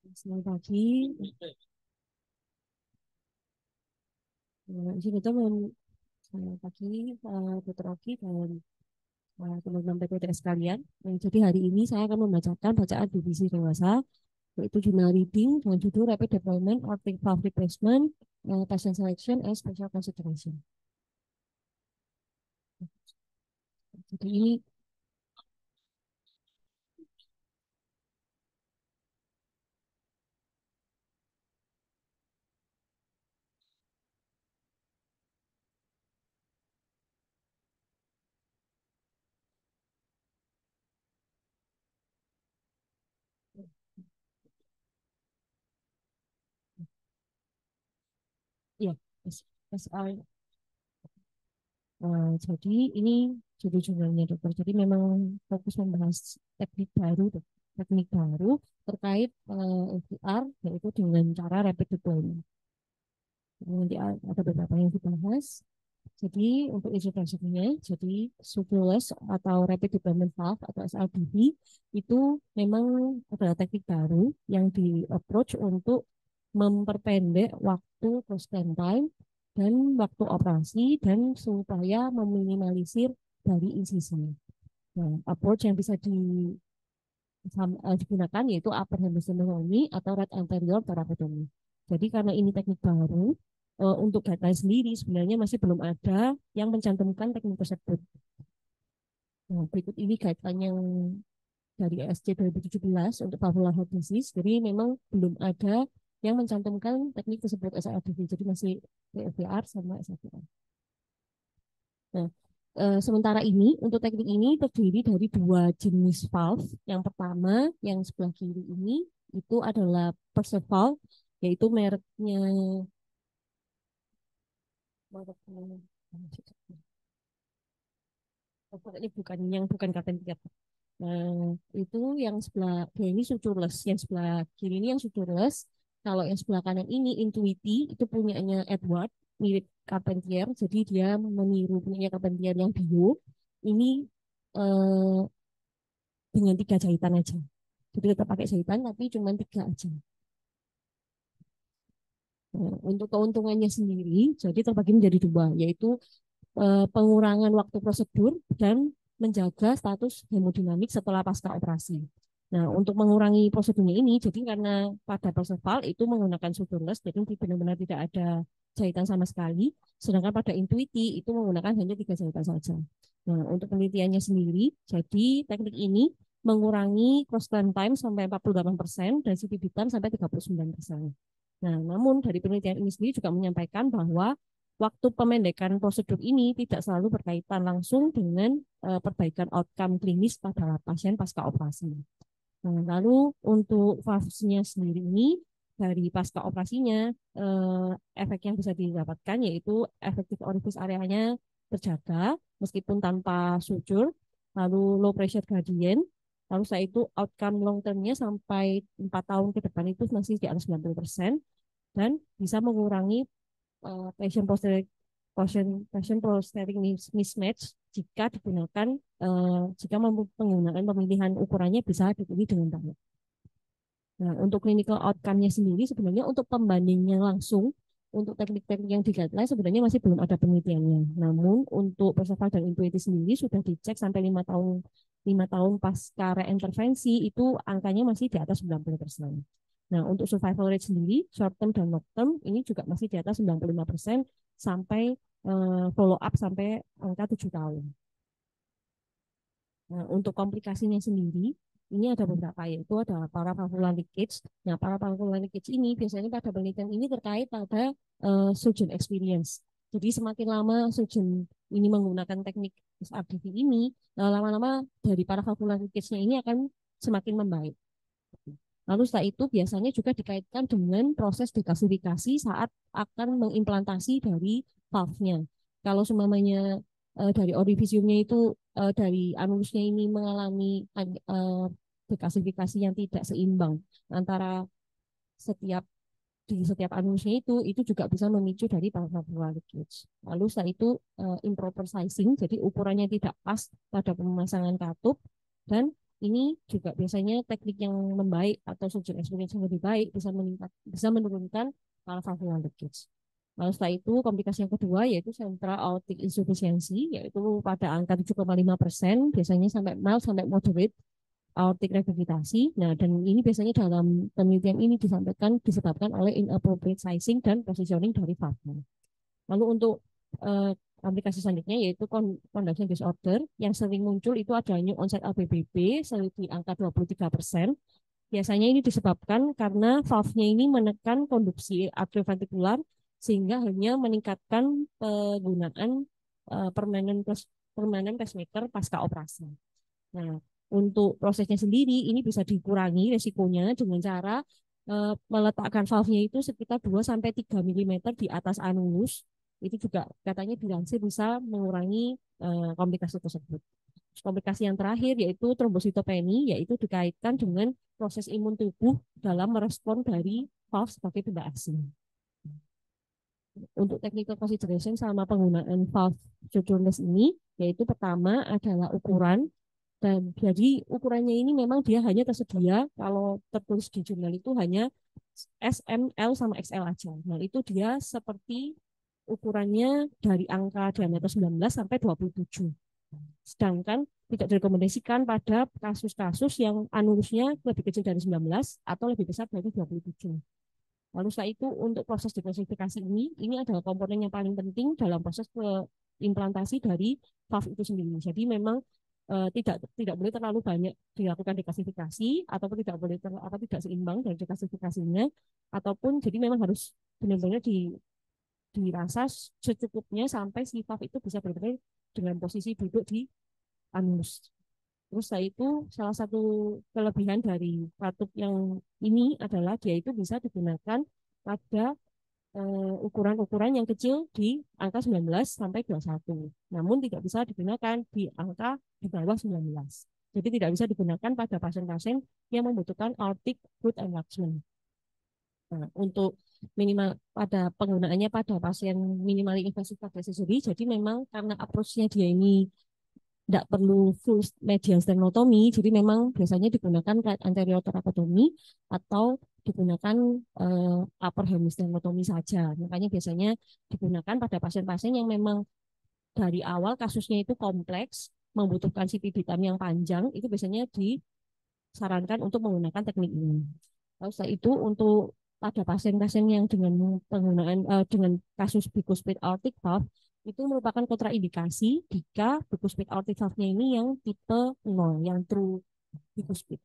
Selamat pagi, izin itu selamat pagi, Dr. Oki dan teman-teman PPTS sekalian. Jadi hari ini saya akan membacakan bacaan divisi dewasa, yaitu jurnal reading dengan judul Rapid Deployment of Valve Replacement, Patient Selection and Special Consideration. Jadi ini ya, SR. Jadi ini judul jurnalnya dokter. Jadi memang fokus membahas teknik baru, teknik baru terkait FDR, yaitu dengan cara rapid deployment. Nanti ada beberapa yang dibahas. Jadi untuk instruksinya, jadi sucralose atau rapid deployment valve atau SRDV itu memang adalah teknik baru yang di approach untuk memperpendek waktu close time dan waktu operasi dan supaya meminimalisir dari insisi. Nah, approach yang bisa digunakan yaitu upper hemisphere atau right anterior thoracotomy. Jadi karena ini teknik baru, untuk guideline sendiri sebenarnya masih belum ada yang mencantumkan teknik tersebut. Nah, berikut ini guideline yang dari ESC 2017 untuk valvular heart disease. Jadi memang belum ada yang mencantumkan teknik tersebut SRDV. Jadi masih PFVR sama SRDV. Nah, sementara ini untuk teknik ini terdiri dari dua jenis valve. Yang pertama yang sebelah kiri ini itu adalah Perceval, yaitu mereknya pokoknya bukan yang bukan Carpentier. Nah, itu yang sebelah ini suturless, yang sebelah kiri ini yang suturless. Kalau yang sebelah kanan ini Intuiti itu punyanya Edward, mirip Carpentier, jadi dia meniru punyanya Carpentier yang bio. Ini eh, dengan 3 jahitan aja. Jadi tetap pakai jahitan tapi cuma 3 aja. Nah, untuk keuntungannya sendiri, jadi terbagi menjadi dua, yaitu pengurangan waktu prosedur dan menjaga status hemodinamik setelah pasca operasi. Nah, untuk mengurangi prosedurnya ini, jadi karena pada Perceval itu menggunakan suturless, jadi benar-benar tidak ada jahitan sama sekali, sedangkan pada Intuiti itu menggunakan hanya 3 jahitan saja. Nah, untuk penelitiannya sendiri, jadi teknik ini mengurangi cross time sampai 48% dan CT time sampai 39%. Nah, namun dari penelitian ini sendiri juga menyampaikan bahwa waktu pemendekan prosedur ini tidak selalu berkaitan langsung dengan perbaikan outcome klinis pada pasien pasca operasi. Nah, lalu untuk fasenya sendiri ini dari pasca operasinya efek yang bisa didapatkan yaitu efektif orifice areanya terjaga meskipun tanpa suture, lalu low pressure gradient, lalu setelah itu outcome long termnya sampai 4 tahun ke depan itu masih di atas 90% dan bisa mengurangi patient prosthetic patient prosthetic mismatch jika digunakan jika menggunakan pemilihan ukurannya bisa dipilih dengan baik. Nah, untuk clinical outcome-nya sendiri sebenarnya untuk pembandingnya langsung untuk teknik-teknik yang di guideline sebenarnya masih belum ada penelitiannya. Namun untuk Perceval dan Intuitive sendiri sudah dicek sampai 5 tahun pasca reintervensi itu angkanya masih di atas 90%. Nah, untuk survival rate sendiri, short term dan long term ini juga masih di atas 95% sampai follow up sampai angka 7 tahun. Nah, untuk komplikasinya sendiri, ini ada beberapa, yaitu ada paravalvular leakage. Nah, paravalvular leakage ini biasanya pada penelitian ini terkait pada surgeon experience. Jadi semakin lama surgeon ini menggunakan teknik SRDV ini, lama-lama dari paravalvular leakage-nya ini akan semakin membaik. Lalu setelah itu biasanya juga dikaitkan dengan proses dekalsifikasi saat akan mengimplantasi dari valve-nya. Kalau semuanya dari orifisiumnya itu dari anulusnya ini mengalami dekalsifikasi yang tidak seimbang antara setiap di setiap anulusnya itu juga bisa memicu dari valvular leakage. Lalu setelah itu improper sizing, jadi ukurannya tidak pas pada pemasangan katup dan ini juga biasanya teknik yang membaik atau surgeon experience yang lebih baik bisa menurunkan valvular leakage. Lalu setelah itu komplikasi yang kedua yaitu central aortic insufficiency, yaitu pada angka 7,5%, biasanya sampai mild sampai moderate aortic regurgitasi. Nah, dan ini biasanya dalam penelitian ini disebabkan oleh inappropriate sizing dan positioning dari valve. Lalu untuk aplikasi selanjutnya yaitu conduction disorder yang sering muncul itu ada new onset LPBB di angka 23%. Biasanya ini disebabkan karena valve-nya ini menekan konduksi atrioventrikular sehingga hanya meningkatkan penggunaan permanen pacemaker pasca operasi. Nah, untuk prosesnya sendiri ini bisa dikurangi resikonya dengan cara meletakkan valve-nya itu sekitar 2 sampai 3 mm di atas anulus. Itu juga katanya dilansir bisa mengurangi komplikasi tersebut. Komplikasi yang terakhir yaitu trombositopeni, yaitu dikaitkan dengan proses imun tubuh dalam merespon dari valve sebagai benda asing. Untuk technical consideration sama penggunaan valve sutureless ini, yaitu pertama adalah ukuran. Dan jadi ukurannya ini memang dia hanya tersedia kalau tertulis di jurnal itu hanya S, M, L sama XL aja. Nah, itu dia seperti ukurannya dari angka diameter 19 sampai 27. Sedangkan tidak direkomendasikan pada kasus-kasus yang anulusnya lebih kecil dari 19 atau lebih besar dari 27. Lalu setelah itu untuk proses deklasifikasi ini adalah komponen yang paling penting dalam proses implantasi dari valve itu sendiri. Jadi memang tidak boleh terlalu banyak dilakukan deklasifikasi ataupun tidak boleh tidak seimbang dari deklasifikasinya ataupun jadi memang harus benar-benar dirasa secukupnya sampai si valve itu bisa benar-benar dengan posisi duduk di anus. Terus setelah itu salah satu kelebihan dari katup yang ini adalah dia itu bisa digunakan pada ukuran-ukuran yang kecil di angka 19 sampai 21. Namun tidak bisa digunakan di angka di bawah 19. Jadi tidak bisa digunakan pada pasien-pasien yang membutuhkan aortic root enlargement. Nah, untuk minimal pada penggunaannya pada pasien minimally invasive cardiac surgery, jadi memang karena approach-nya dia ini tidak perlu full medial sternotomy, jadi memang biasanya digunakan anterior thoracotomy atau digunakan upper hemisternotomy saja. Makanya biasanya digunakan pada pasien-pasien yang memang dari awal kasusnya itu kompleks, membutuhkan CPB time yang panjang, itu biasanya disarankan untuk menggunakan teknik ini. Lalu setelah itu untuk pada pasien-pasien yang dengan penggunaan dengan kasus bicuspid aortic valve itu merupakan kontraindikasi jika bicuspid aortic valve-nya ini yang tipe 0, yang true bicuspid.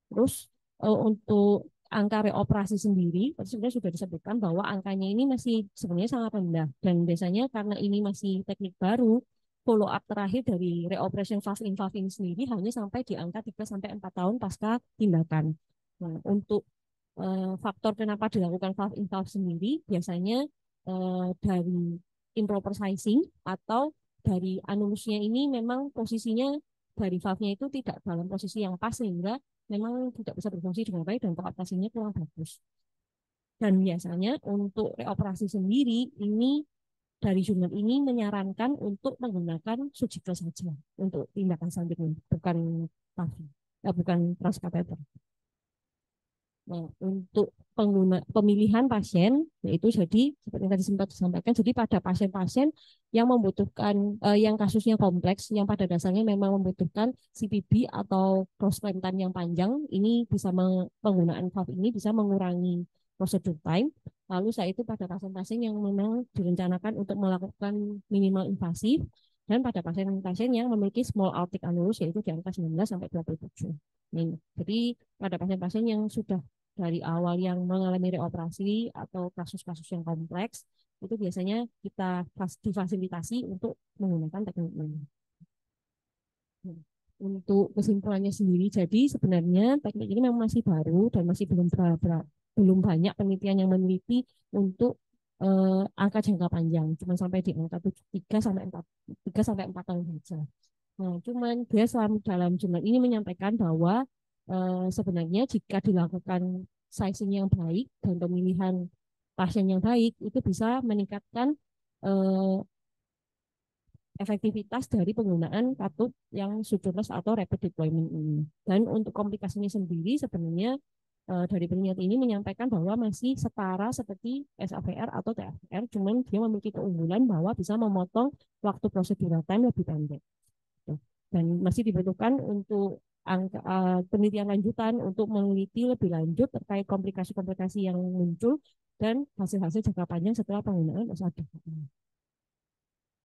Terus untuk angka reoperasi sendiri, sebenarnya sudah disebutkan bahwa angkanya ini masih sebenarnya sangat rendah dan biasanya karena ini masih teknik baru, follow up terakhir dari reoperation valve in valve ini sendiri hanya sampai di angka 3 sampai 4 tahun pasca tindakan. Nah, untuk faktor kenapa dilakukan valve in valve sendiri biasanya dari improper sizing atau dari anulusnya ini memang posisinya dari valve-nya itu tidak dalam posisi yang pas sehingga memang tidak bisa berfungsi dengan baik dan koaptasinya kurang bagus. Dan biasanya untuk reoperasi sendiri ini dari jurnal ini menyarankan untuk menggunakan surgical saja untuk tindakan selanjutnya, bukan valve, bukan transkateter. Nah, untuk pemilihan pasien, yaitu jadi seperti yang tadi sempat disampaikan, jadi pada pasien-pasien yang membutuhkan, yang kasusnya kompleks, yang pada dasarnya memang membutuhkan CPB atau cross-clamp time yang panjang, ini bisa penggunaan valve ini bisa mengurangi prosedur time. Lalu saat itu pada pasien-pasien yang memang direncanakan untuk melakukan minimal invasif, dan pada pasien-pasien yang memiliki small aortic annulus, yaitu di angka 19 sampai 27. Nih, jadi pada pasien-pasien yang sudah dari awal yang mengalami reoperasi atau kasus-kasus yang kompleks, itu biasanya kita difasilitasi untuk menggunakan teknik ini. Untuk kesimpulannya sendiri, jadi sebenarnya teknik ini memang masih baru dan masih belum banyak penelitian yang meneliti untuk angka jangka panjang, cuma sampai di angka 3 sampai 4 tahun saja. Nah, cuman dia dalam jurnal ini menyampaikan bahwa sebenarnya jika dilakukan sizing yang baik dan pemilihan pasien yang baik itu bisa meningkatkan efektivitas dari penggunaan katup yang suturless atau rapid deployment ini. Dan untuk komplikasinya sendiri sebenarnya dari penelitian ini menyampaikan bahwa masih setara seperti SAVR atau TFR, cuman dia memiliki keunggulan bahwa bisa memotong waktu procedural time lebih pendek. Dan masih dibutuhkan untuk penelitian lanjutan untuk meneliti lebih lanjut terkait komplikasi-komplikasi yang muncul dan hasil-hasil jangka panjang setelah penggunaan SAVR.